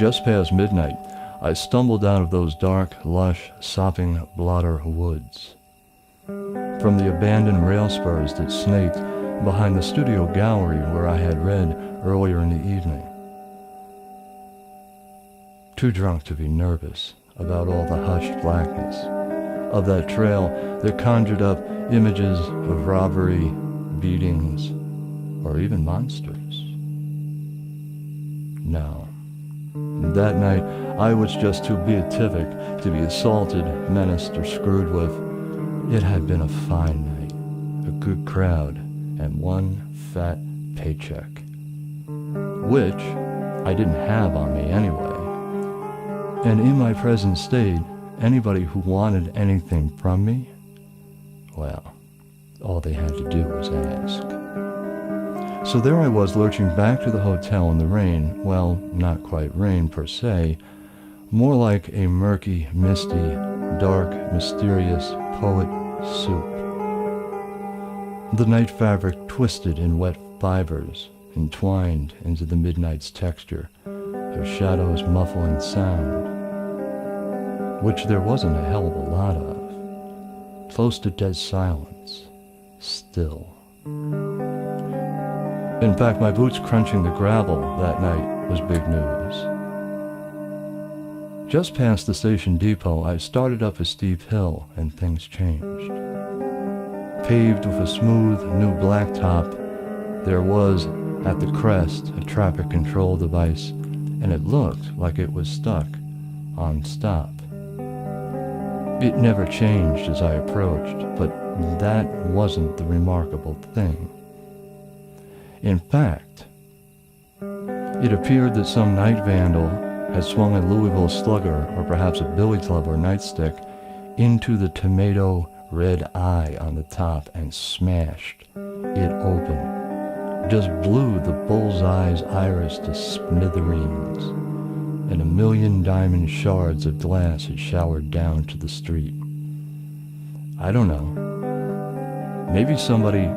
Just past midnight, I stumbled out of those dark, lush, sopping blotter woods. From the abandoned rail spurs that snaked behind the studio gallery where I had read earlier in the evening. Too drunk to be nervous about all the hushed blackness of that trail that conjured up images of robbery, beatings, or even monsters. No. That night, I was just too beatific to be assaulted, menaced, or screwed with. It had been a fine night, a good crowd, and one fat paycheck, which I didn't have on me anyway. And in my present state, anybody who wanted anything from me, well, all they had to do was ask. So there I was lurching back to the hotel in the rain, well, not quite rain per se, more like a murky, misty, dark, mysterious poet soup. The night fabric twisted in wet fibers, entwined into the midnight's texture, their shadows muffling sound, which there wasn't a hell of a lot of, close to dead silence, still. In fact, my boots crunching the gravel that night was big news. Just past the station depot, I started up a steep hill, and things changed. Paved with a smooth, new blacktop, there was, at the crest, a traffic control device, and it looked like it was stuck on stop. It never changed as I approached, but that wasn't the remarkable thing. In fact, it appeared that some night vandal had swung a Louisville slugger, or perhaps a billy club or nightstick, into the tomato red eye on the top and smashed it open. Just blew the bullseye's iris to smithereens, and a million diamond shards of glass had showered down to the street. I don't know. Maybe somebody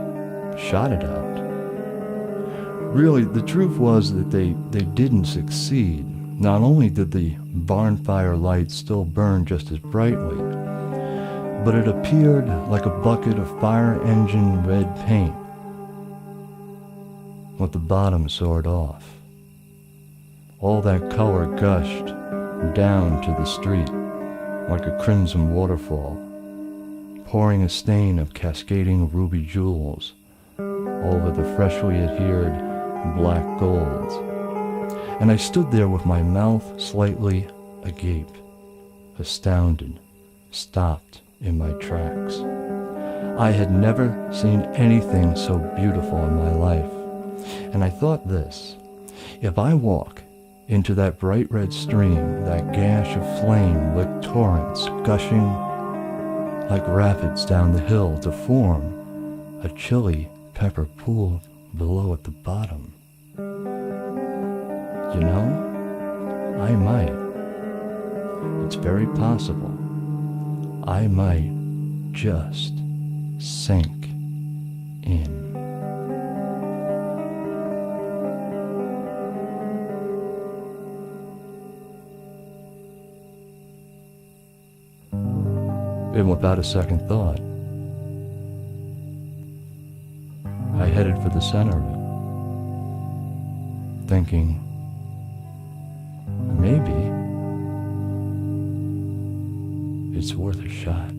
shot it out. Really, the truth was that they didn't succeed. Not only did the barn fire light still burn just as brightly, but it appeared like a bucket of fire engine red paint with the bottom sawed off. All that color gushed down to the street like a crimson waterfall, pouring a stain of cascading ruby jewels over the freshly adhered black gold. And I stood there with my mouth slightly agape, astounded, stopped in my tracks. I had never seen anything so beautiful in my life. And I thought this: if I walk into that bright red stream, that gash of flame lit torrents gushing like rapids down the hill to form a chilly pepper pool below at the bottom, you know, I might. It's very possible. I might just sink in. And without a second thought, I headed for the center of it, thinking, maybe it's worth a shot.